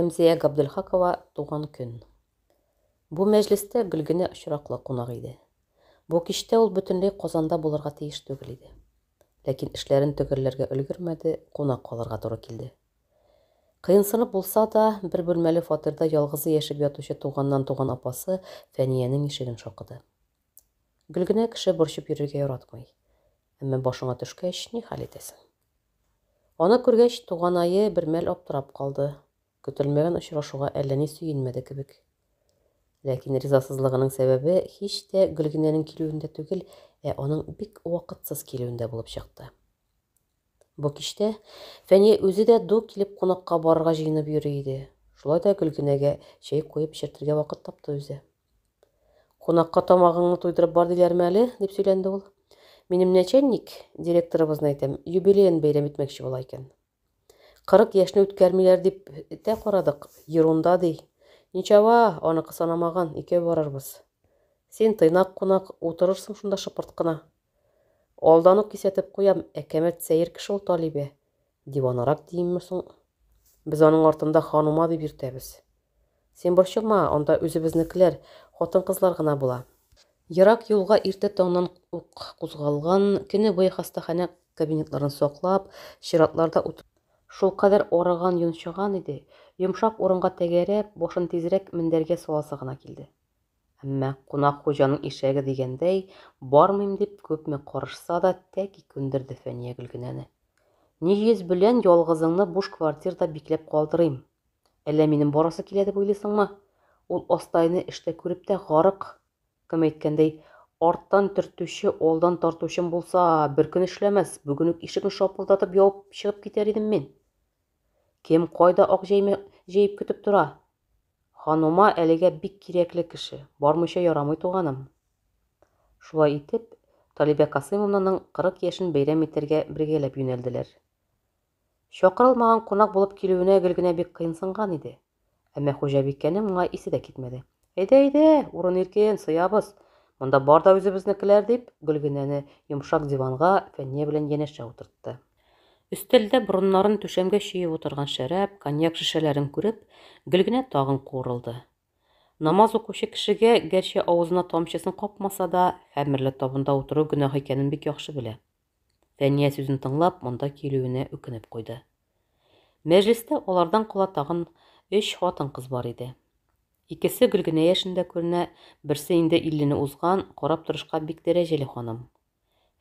Рәмзия Габделхакова туган көн. Бу мәҗлестә Гөлгенә очраклы кунак иде. Бу кичтә ул бөтенләй Казанда булырга тиеш түгел иде. Ләкин эшләрен төгәлләргә өлгермәде, кунак калырга туры килде. Кыенсынып булса да, бер бүлмәле фатирда ялгызы яшәп ятучы туганнан туган апасы Фәниянең ишеген шакыды. Гөлгенә кеше борчып йөрергә яратмый. Әмма башыңа төшкәч, ни хәл итәсең? Аны күргәч, туганае бер мәл аптырап калды. Көтелмәгән очрашуга әллә ни сөенмәде кебек. Ләкин ризасызлыгының сәбәбе һич тә Гөлгенәнең килүендә түгел, аның бик вакытсыз килүендә булып чыкты. Бу кичтә Фәния үзе дә ду килеп кунакка барырга җыенып йөри иде. Шулай да Гөлгенәгә чәй куеп эчертергә вакыт тапты үзе. Кунакка тамагыңны туйдырып бар диләрме әле, дип сөйләнде ул. Минем начальник, директорыбызны әйтәм, юбилеен бәйрәм итмәкче була икән. 40 яшьне үткәрмиләр дип тә карадык, ерунда ди. Ничава, аныкы санамаган, икәү барырбыз. Син тыйнак кунак утырырсың шунда шыпырт кына. Алдан ук кисәтеп куям, әкәмәт сәер кеше ул Талибә. Диванарак диимме соң? Без аның артында ханума дип йөртәбез. Син борчылма, анда үзебезнекеләр, хатын-кызлар гына була. Ерак юлга иртә таңнан ук кузгалган, көне буе хастаханә кабинетларын саклап, чиратларда утырып, шулкадәр арыган, йончыган иде, йомшак урынга тәгәрәп, башын тизрәк мендәргә саласы гына килде. Әмма кунак хуҗаның ишәге дигәндәй, бармыйм дип күпме карышса да тәки күндерде Фәния Гөлгенәне. Ни йөз белән ялгызыңны буш квартирада бикләп калдырыйм. Әллә минем барасы килә дип уйлыйсыңмы? Ул астайны эштә күреп тә гарык. Кем әйткәндәй, арттан төртүче, алдан тартучым булса, бер көн эшләмәс, бүген үк ишекне шапылдатып ябып чыгып китәр идем мин. Кем кайда ак җәйме җәеп көтеп тора? Ханума әлегә бик кирәкле кеше, бармыйча ярамый туганым. Шулай итеп, Талибә Касыймовнаның 40 яшен бәйрәм итәргә бергәләп юнәлделәр. Чакырылмаган кунак булып килүенә Гөлгенә бик кыенсынган иде. Әмма хуҗабикәнең моңа исе дә китмәде. Әйдә, урын иркен, сыябыз. Монда бар да үзебезнекеләр дип, Гөлгенәне йомшак диванга Фәния белән янәшә утыртты. Өстәлдә борыннарын түшәмгә чөеп утырган шәраб, коньяк шешәләрен күреп, Гөлгенә тагын куырылды. Намаз укучы кешегә гәрчә авызына тамчысын капмаса да, хәмерле табында утыру гөнаһ икәнен бик яхшы белә. Фәния сүзен тыңлап, монда килүенә үкенеп куйды. Мәҗлестә алардан кала тагын 3 хатын-кыз бар иде. Икесе Гөлгенә яшендә күренә, берсе инде 50-не узган, карап торышка бик дәрәҗәле ханым.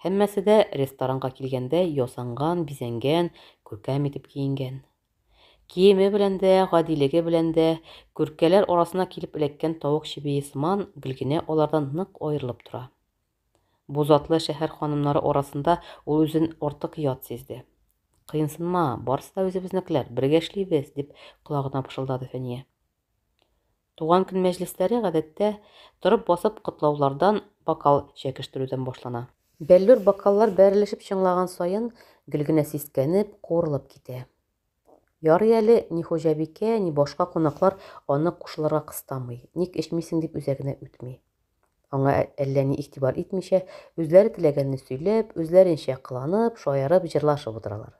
Һәммәсе дә ресторанга килгәндә ясанган, бизәнгән, күркәм итеп киенгән. Киеме белән дә, гадилеге белән дә, күркәләр арасына килеп эләккән тавык чебие сыман, Гөлгенә алардан нык аерылып тора. Бу затлы шәһәр ханымнары арасында ул үзен артык ят сизде. Кыенсынма, барысы да үзебезнекеләр, бергә эшлибез, дип колагына пышылдады Фәния. Туган көн мәҗлесләре гадәттә торып басып котлаулардан, бокал чәкештерүдән башлана. Бәллүр бокаллар бәрелешеп чыңлаган саен, Гөлгенә сискәнеп, куырылып китә. Ярый әле ни хуҗабикә, ни башка кунаклар аны кушылырга кыстамый, ник эчмисең дип үзәгенә үтми. Аңа әллә ни игътибар итмичә, үзләре теләгәнне сөйләп, үзләренчә кыланып, шаярып, җырлашып утыралар.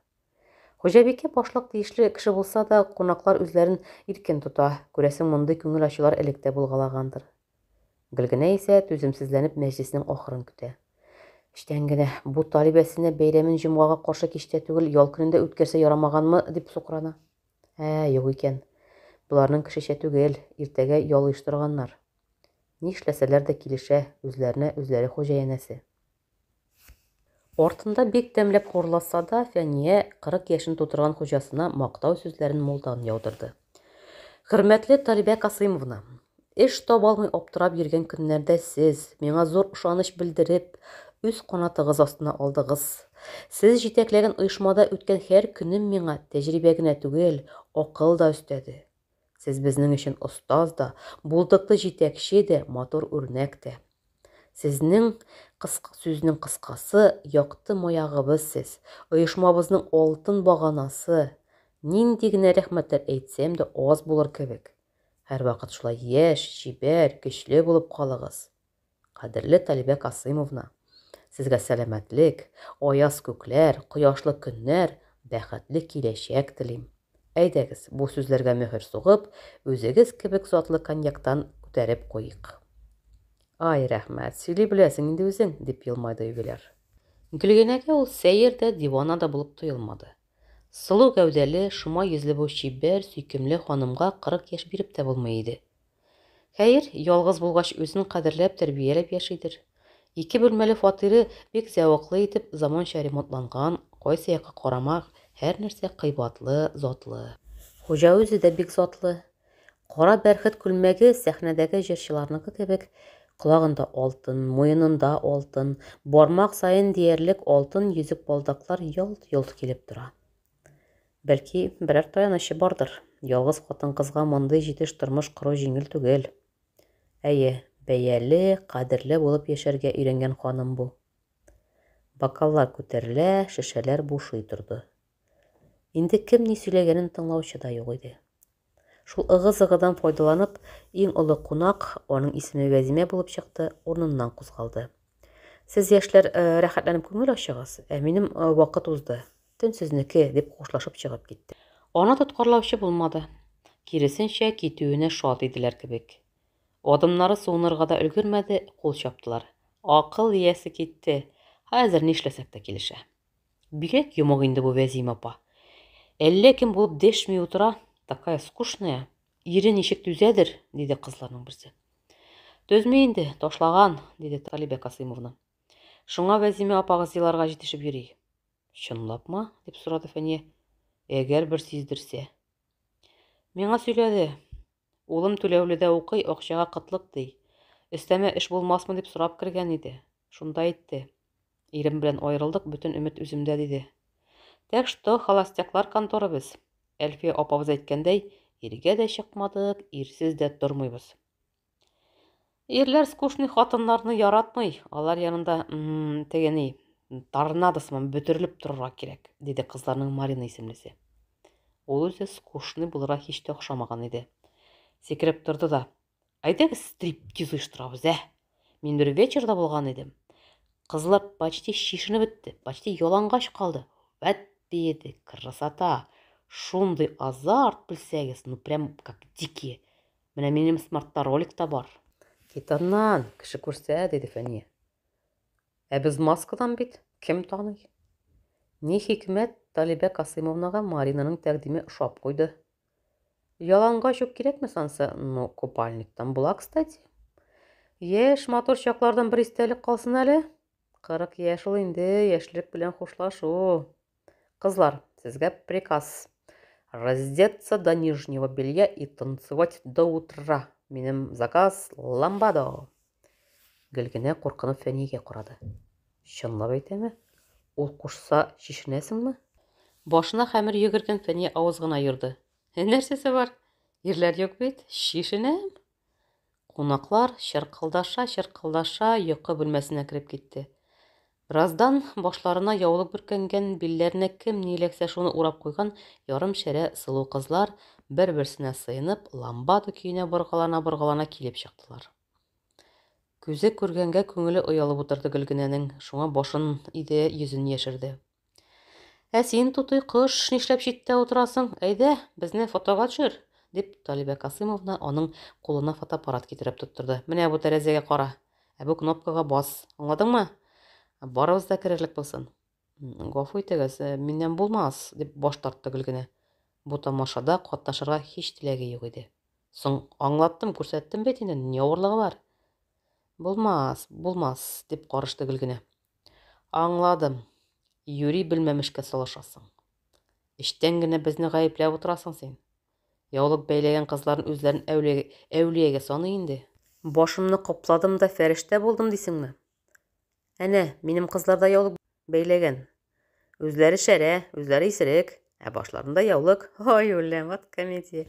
Хуҗабикә башлык тиешле кеше булса да, кунаклар үзләрен иркен тота, күрәсең мондый күңел ачулар элек тә булгалагандыр. Гөлгенә исә түземсезләнеп мәҗлеснең ахырын көтә. Эштән генә бу Талибәсенә бәйрәмен җомгага каршы кичтә түгел, ял көнендә үткәрсә ярамаганмы, дип сукрана. Юк икән. Буларның кешечә түгел, иртәгә ял оештырганнар. Ни эшләсәләр дә килешә, үзләренә үзләре хуҗаянәсе. Артында бик тәмләп курласа да, Фәния 40 яшен тутырган хуҗасына мактау сүзләрен мулдан яудырды. Хөрмәтле Талибә Касыймовна, эш таба алмый аптырап йөргән көннәрдә сез миңа зур ышаныч белдереп, үз канатыгыз астына алдыгыз. Сез җитәкләгән оешмада үткән һәр көнем миңа тәҗрибә генә түгел, акыл да өстәде. Сез безнең өчен остаз да, булдыклы җитәкче дә, матур үрнәк тә. Сезнең сүзнең кыскасы, якты маягыбыз сез, оешмабызның алтын баганасы. Нинди генә рәхмәтләр әйтсәм дә аз булыр кебек. Һәрвакыт шулай яшь, чибәр, көчле булып калыгыз. Кадерле Талибә Касыймовна, сезгә сәламәтлек, аяз күкләр, кояшлы көннәр, бәхетле киләчәк телим. Әйдәгез, бу сүзләргә мөһер сугып, үзегез кебек затлы коньяктан күтәреп куйык. Ай, рәхмәт, сөйли беләсең инде үзең, дип елмайды юбиляр. Гөлгенәгә ул сәер дә, дивана да булып тоелмады. Сылу гәүдәле, шома йөзле бу чибәр, сөйкемле ханымга 40 яшь биреп тә булмый иде. Хәер, ялгыз булгач үзен кадерләп, тәрбияләп яшидер. 2 бүлмәле фатиры бик зәвыклы итеп заманча ремонтланган, кайсы якка карамак, һәр нәрсә кыйбатлы, затлы. Хуҗа үзе дә бик затлы. Кара бәрхет күлмәге сәхнәдәге җырчыларныкы кебек, колагында алтын, муенында алтын, бармак сайын диярлек алтын йөзек балдаклар ялт-йолт килеп тора. Бәлки, берәр таянышы бардыр. Ялгыз хатын-кызга мондый җитеш тормыш кору җиңел түгел. Әйе, бәяле, кадерле булып яшәргә өйрәнгән ханым бу. Бокаллар күтәрелә, шешәләр бушый торды. Инде кем ни сөйләгәнен тыңлаучы да юк иде. Шул ыгы-зыгыдан файдаланып, иң олы кунак, аның исеме Вәзимә булып чыкты, урыныннан кузгалды. Сез яшьләр рәхәтләнеп күңел ачыгыз, ә минем вакыт узды. Төн сезнеке, дип хушлашып чыгып китте. Аны тоткарлаучы булмады. Киресенчә, китүенә шат иделәр кебек. Адымнары суынырга да өлгермәде, кул чаптылар. Акыл иясе китте. Хәзер нишләсәк тә килешә. Бигрәк йомык инде бу Вәзимә апа. Әллә кем булып дәшми утыра, такая скучная. Ире ничек түзәдер, диде кызларның берсе. Түзми инде, ташлаган, диде Талибә Касыймовна. Шуңа Вәзимә апагыз еларга җитешеп йөри. Чынлапмы? Дип сорады Фәния. Әгәр бер сиздерсә. Миңа сөйләде. Улым Түләүледә укый, акчага кытлык ди. Өстәмә эш булмасмы дип сорап кергән иде. Шунда әйтте. Ирем белән аерылдык, бөтен өмет үземдә диде. Так что холостяклар конторы без. Әлфия апабыз әйткәндәй, иргә дә чыкмадык, ирсез дә тормыйбыз. Ирләр скучный хатыннарны яратмый, алар янында тегени торнадосман бөтерелеп торырга кирәк, диде кызларның Марина исемлесе. Ул үзе скучный булырга һич тә охшамаган иде. Сикереп торды да: "Әйдәгез стриптиз оештырабыз, Мин бер вечерда булган идем. Кызлар почти шишенеп бетте, почти ялангач калды. Вәт диде, красота. Шундый азарт белсәгез, ну прям как дикие. Менә минем смартта ролик та бар." Китаннан, кеше күрсә, диде Фәния. Ә без маскадан бит, кем таный? Ни хикмәт, Талибә Касыймовнага Маринаның тәкъдиме ошап куйды. Ялангач ук кирәкме сансы? Ну, купальниктан була, кстати. Яшь матур чаклардан бер истәлек калсын әле. 40 яшь ул инде, яшьлек белән хушлашу. Кызлар, сезгә приказ. Раздеться до нижнего белья и танцевать до утра. Минем заказ ламбадо. Гөлгенә куркынып Фәниягә карады. Чынлап әйтәме? Ул кушса шишенәсеңме? Башына хәмер йөгергән Фәния авыз гына йөрде. Нәрсәсе бар? Ирләр юк бит, шишенәм. Кунаклар чыркылдаша йокы бүлмәсенә кирип китте. Бираздан башларына яулык бөркәнгән, билләренә кем ни эләксә шуны урап куйган ярым шәрә сылу кызлар бер-берсенә сыенып, ламбада көенә боргалана килеп чыктылар. Күзе күргәнгә күңеле оялып утырды Гөлгенәнең, шуңа башын иде, йөзен яшерде. Ә син, тутой кош, нишләп читтә утырасың? Әйдә, безне фотога төшер, дип Талибә Касыймовна аның кулына фотоаппарат китереп тоттырды. Менә бу тәрәзәгә кара, ә бу кнопкага бас. Аңладыңмы? Барыбыз да керерлек булсын. Гафу итегез, миннән булмас, дип баш тартты Гөлгенә. Бу тамашада катнашырга һич теләге юк иде. Соң аңлаттым, күрсәттем бит инде, ни авырлыгы бар? Булмас, дип карышты Гөлгенә. Аңладым. Юри белмәмешкә салышасың. Эштән генә безне гаепләп утырасың син. Яулык бәйләгән кызларын үзләрен әүлиягә саный инде. Башымны капладым да фәрештә булдым дисеңме? Әнә, минем кызлар да яулык бәйләгән. Үзләре шәрә, үзләре исерек, ә башларында яулык. Ой, үләмат комедия.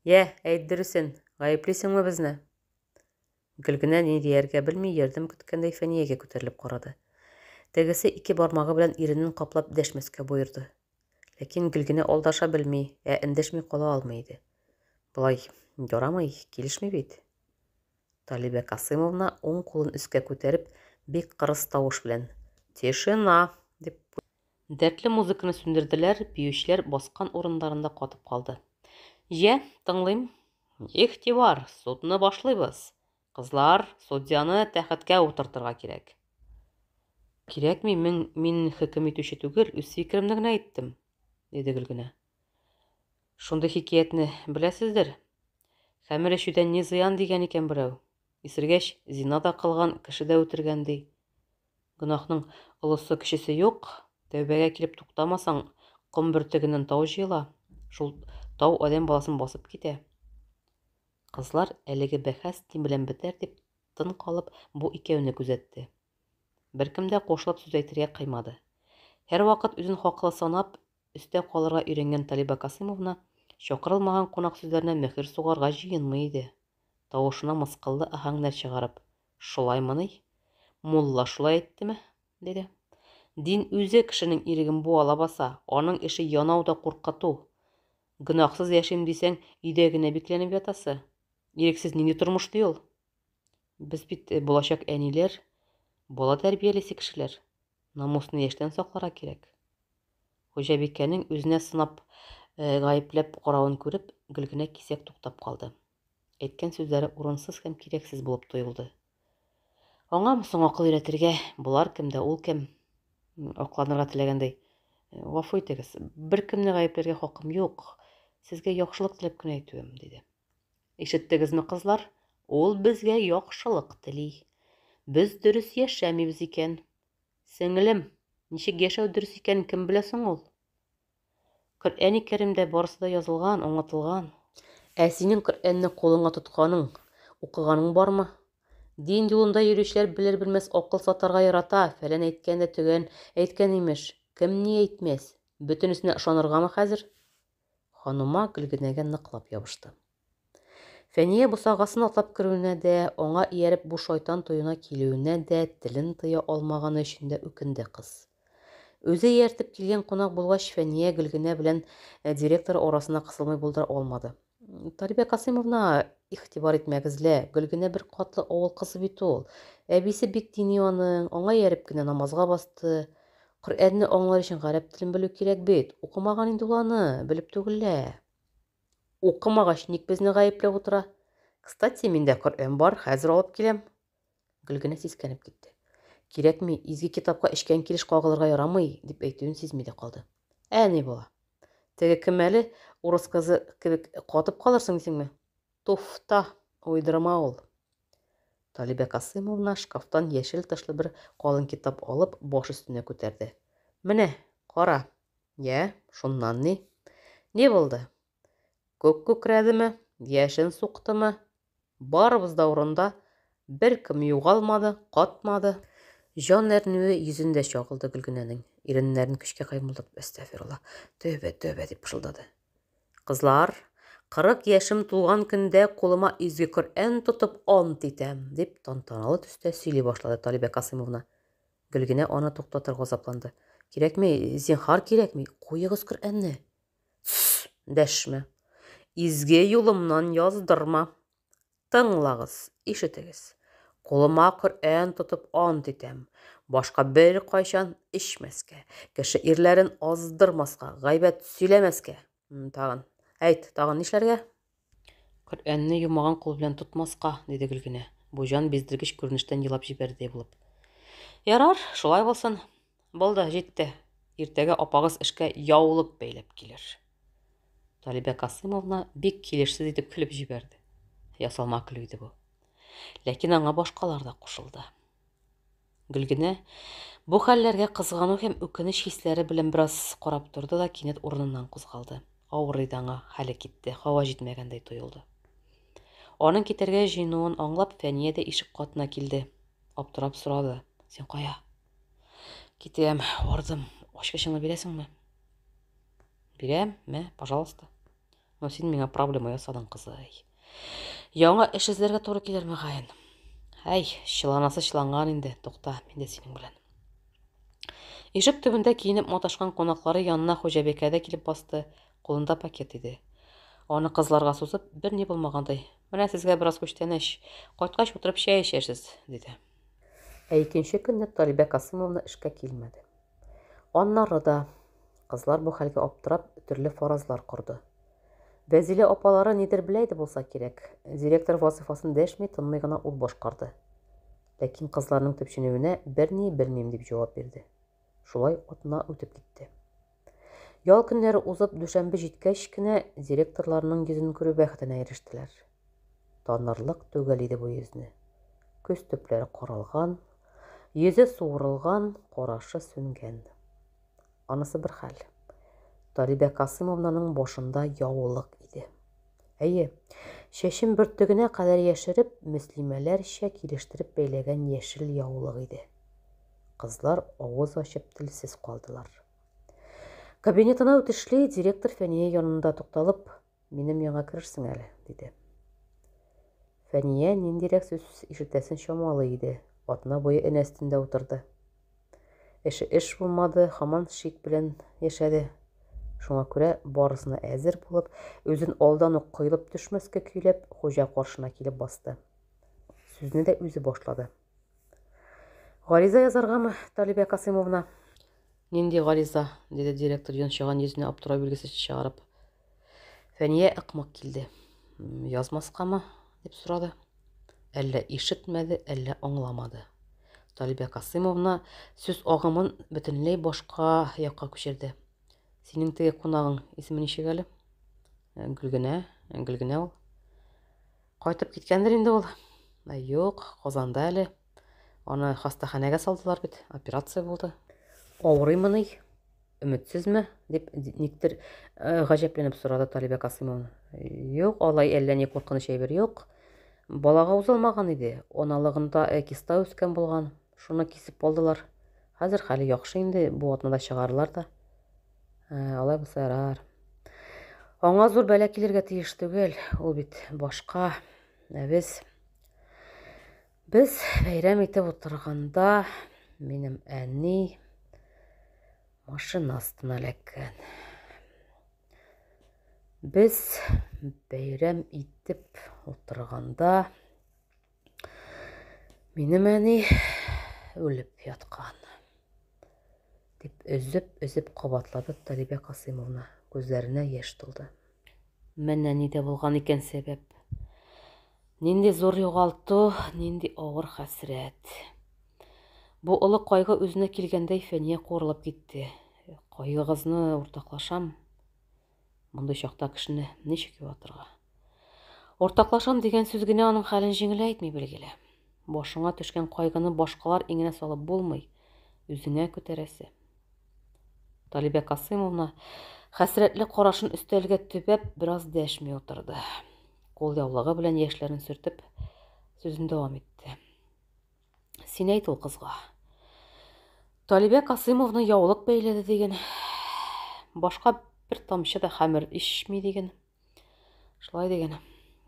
Әйт дөресен, гаеплисеңме безне? Гөлгенә ни дияргә белми, ярдәм көткәндәй Фәниягә күтәрелеп карады. Тегесе 2 бармагы белән иренен каплап дәшмәскә буйырды. Ләкин Гөлгенә алдаша белми, эндәшми кала алмый иде. Булай ярамый, килешми бит. Талибә Касыймовна уң кулын өскә күтәреп, бик кырыс тавыш белән: "Тишина", дип Дәртле музыканы сүндерделәр, биючеләр баскан урыннарында катып калды. «Йә, тыңлыйм. Игътибар, судны башлыйбыз. Кызлар, судьяны тәхеткә утыртырга кирәк». «Кирәкми, мин хөкем итүче түгел, үз фикеремне генә әйттем», диде Гөлгенә. «Шундый хикәятне беләсездер. Хәмер эчүдән ни зыян дигән икән берәү. Исергәч, зина да кылган, кеше дә үтергән ди. Гөнаһның олысы кешесе юк. Тәүбәгә килеп туктамасаң, ком бөртегеннән тау җыела. Шул тау адәм баласын басып китә». Кызлар, әлеге бәхәс ни белән бетәр дип тын калып, бу икәүне күзәтте. Беркем дә кушылып сүз әйтергә кыймады. Һәрвакыт үзен хаклы санап, өстә калырга өйрәнгән Талиба Касыймовна чакырылмаган кунак сүзләренә мөһер сугарга җыенмый иде. Тавышына мыскыллы аһәңнәр чыгарып: «Шулаймыни? Мулла шулай әйттеме?» диде. «Дин үзе кешенең иреген буала баса, аның эше янау да куркыту. Гөнаһсыз яшим дисәң, өйдә генә бикләнеп ятасы. Ирексез нинди тормыш ди ул? Без бит булачак әниләр, бала тәрбиялисе кешеләр. Намусны яшьтән сакларга кирәк». Хуҗабикәнең үзенә сынап, гаепләп каравын күреп, Гөлгенә кисәк туктап калды. Әйткән сүзләре урынсыз һәм кирәксез булып тоелды. Аңамы соң акыл өйрәтергә, булар кемдә, ул кем? Акланырга теләгәндәй: «Гафу итегез, беркемне гаепләргә хакым юк. Сезгә яхшылык теләп кенә әйтүем», диде. «Ишеттегезме, кызлар? Ул безгә яхшылык тели. Без дөрес яшәмибез икән. Сеңелем, ничек яшәү дөрес икәнен кем белә соң ул? Коръәни Кәримдә барысы да язылган, аңлатылган. Ә синең Коръәнне кулыңа тотканың, укыганың бармы? Дин юлында йөрүчеләр белер-белмәс акыл сатарга ярата, фәлән әйткән дә төгән әйткән имеш. Кем ни әйтмәс? Бөтенесенә ышаныргамы хәзер?» Ханума Гөлгенәгә ныклап ябышты. Фәния бусагасын атлап керүенә дә, аңа ияреп бу шайтан туена килүенә дә телен тыя алмаганы өчен дә үкенде кыз. Үзе ияртеп килгән кунак булгач, Фәния Гөлгенә белән директор арасына кысылмый булдыра алмады. «Талиба Касыймовна, игътибар итмәгезлә, Гөлгенә бер катлы авыл кызы бит ул. Әбисе бик дини аның, аңа ияреп кенә намазга басты. Коръәнне аңлар өчен гарәп телен белү кирәк бит. Укымаган инде ул аны, белеп түгеллә. Укымагач ник безне гаепләп утыра? Кстати, миндә Коръән бар, хәзер алып киләм». Гөлгенә сискәнеп китте. «Кирәкми, изге китапка эчкән килеш кагылырга ярамый», дип әйтүен сизми дә калды. «Ни була? Теге кем әле, урыс кызы кебек катып калырсың дисеңме? Туфта, уйдырма ул». Талиба Касыймовна шкафтан яшел тышлы бер калын китап алып, баш өстенә күтәрде. «Менә, кара. Йә, шуннан ни? Ни булды? Күк күкрәдеме? Яшен суктымы? Барыбыз да урында. Беркем югалмады, катмады». Җан әрнүе йөзендә чагылды Гөлгенәнең. Иреннәрен көчкә кыймылдатып, «Әстәгъфирулла, тәүбә, тәүбә» дип пышылдады. «Кызлар, 40 яшем тулган көндә кулыма изге Коръән тотып ант итәм», дип тантаналы төстә сөйли башлады Талиба Касыймовна. Гөлгенә аны туктатырга азапланды. «Кирәкми, зинһар кирәкми, куегыз Коръәнне». «Дәшмә. Изге юлымнан яздырма. Тыңлагыз, ишетегез. Кулыма Коръән тотып ант итәм. Башка бер кайчан эчмәскә, кеше ирләрен аздырмаска, гайбәт сөйләмәскә. Тагын, әйт, тагын нишләргә?» «Коръәнне юмаган кул белән тотмаска», диде Гөлгенә, бу җан биздергеч күренештән елап җибәрде булып. «Ярар, шулай булсын. Булды, җитте. Иртәгә апагыз эшкә яулык бәйләп килер». Талиба Касыймовна бик килешсез итеп көлеп җибәрде. Ясалма көлү иде бу. Ләкин аңа башкалар да кушылды. Гөлгенә бу хәлләргә кызгану һәм үкенеч хисләре белән бераз карап торды да кинәт урыныннан кузгалды. Авыр иде аңа, хәле китте, һава җитмәгәндәй тоелды. Аның китәргә җыенуын аңлап, Фәния дә ишек катына килде. Аптырап сорады: «Син кая?» «Китәм, бардым. Ачкычыңны бирәсеңме?» «Бирәм, мә, пожалуйста». «Но син миңа проблема ясадың, кызый. Яңа эш эзләргә туры килер мөгаен. Әй, чыланасы чыланган инде, тукта, мин дә синең белән». Ишек төбендә киенеп маташкан кунаклары янына Хуҗабикә дә килеп басты. Кулында пакет иде. Аны кызларга сузып, бер ни булмагандай: «Менә сезгә бераз күчтәнәч, кайткач утырып чәй эчәрсез», диде. Икенче көнне Талиба Касыймовна эшкә килмәде. Аннары да кызлар бу хәлгә аптырап төрле фаразлар корды. Вәзилә апалары нидер беләйди булса кирәк. Директор вазифасын дәшми, тынмый гына ул башкарды. Ләкин кызларның төпченүенә берни белмим дип җавап бирде. Шулай атна үтеп китте. Ял көннәре узып, дүшәмбе җиткәч кенә директорларның йөзен күрү бәхетенә ирештеләр. Танырлык түгел иде бу йөзне. Күз төпләре каралган, йөзе суырылган, карашы сүнгән. Анысы бер хәл. Талибә Касымовнаның башында яулык иде. Әйе, чәчен бөртегенә кадәр яшереп, мөслимәләрчә килештереп бәйләгән яшел яулык иде. Кызлар авыз ачып телсез калдылар. Кабинетына үтешле директор Фәния янында тукталып, "Минем яңа керерсең әле", диде. Фәния ниндирәк сүз ишетәсен чамалы иде. Атна буе энәстендә утырды. Эш булмады, һаман шик белән яшәде. Шуңа күрә барысына әзер булып, үзен алдан ук кыйлып төшмәскә көйләп, хуҗа каршына килеп басты. Сүзне дә үзе башлады. "Гариза язаргамы, Талибә Касымовна?" "Нинди гариза?" диде директор йончыган йөзенә аптырау билгесе чыгарып. Фәния ыкмак килде. "Язмаскамы?" дип сорады. Әллә ишетмәде, әллә аңламады. Талибә Касымовна сүз агымын бөтенләй башка якка күчерде. "Синең теге кунагың исеме ничек әле?" Гөлгенә ул. "Кайтып киткәндер инде ул." "Юк, Казанда әле. Аны хастаханәгә салдылар бит, операция булды." "Авырыймы ни? Өметсезме?" дип никтер гаҗәпләнеп сорады Талибә Касымовна. "Юк, алай әллә ни куркыныч әйбер юк. Балага узылмаган иде. Аналыгында киста үскән булган. Шуны кисеп алдылар. Хәзер хәле яхшы инде, бу атнада чыгарылар да." "Алай булса ярар. Аңа зур бәла килергә тиеш түгел. Ул бит башка. Без бәйрәм итеп утырганда, минем әни машина астына эләккән. Без бәйрәм итеп утырганда, минем әни үлеп яткан", дип өзеп кабатлады Талибә Касымовна. Күзләренә яшь тулды. Менә нидә булган икән сәбәп. Нинди зур югалту, нинди авыр хәсрәт. Бу олы кайгы үзенә килгәндәй Фәния курылып китте. "Кайгыгызны уртаклашам. Мондый чакта кешене ничек юатырга? Уртаклашам дигән сүз генә аның хәлен җиңел әйтми билгеле. Башыңа төшкән кайгыны башкалар иңенә салып булмый, үзеңә күтәрәсе." Талибә Касымовна хәсрәтле карашын өстәлгә төбәп, бераз дәшми утырды. Кул яулыгы белән яшьләрен сөртеп, сүзен дәвам итте. "Син әйт ул кызга. Талибә Касымовна яулык бәйләде диген. Башка бер тамчы да хәмер ишми диген. Шулай диген.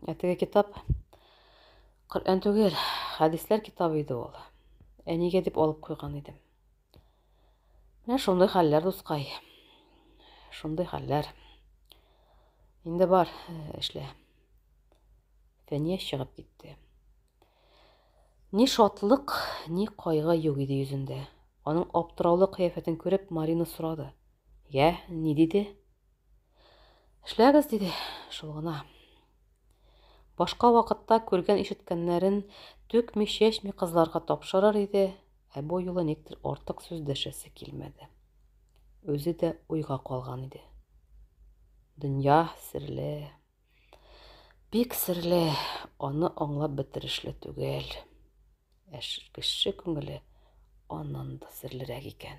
Теге китап Коръән түгел, хәдисләр китабы иде ул. Әнигә дип алып куйган идем. Менә шундый хәлләр, дускай. Шундый хәлләр. Инде бар, эшлә." Фәния чыгып китте. Ни шатлык, ни кайгы юк иде йөзендә. Аның аптыраулы кыяфәтен күреп, Марина сорады. "Я, ни диде?" "Эшләгез", диде, "шул гына. Башка вакытта күргән-ишеткәннәрен түкми-чәчми кызларга тапшырыр иде, бу юлы никтер артык сүз дәшәсе килмәде. Үзе дә уйга калган иде. Дөнья серле, бик серле, аны аңлап бетерешле түгел. Кеше күңеле аннан да серлерәк икән.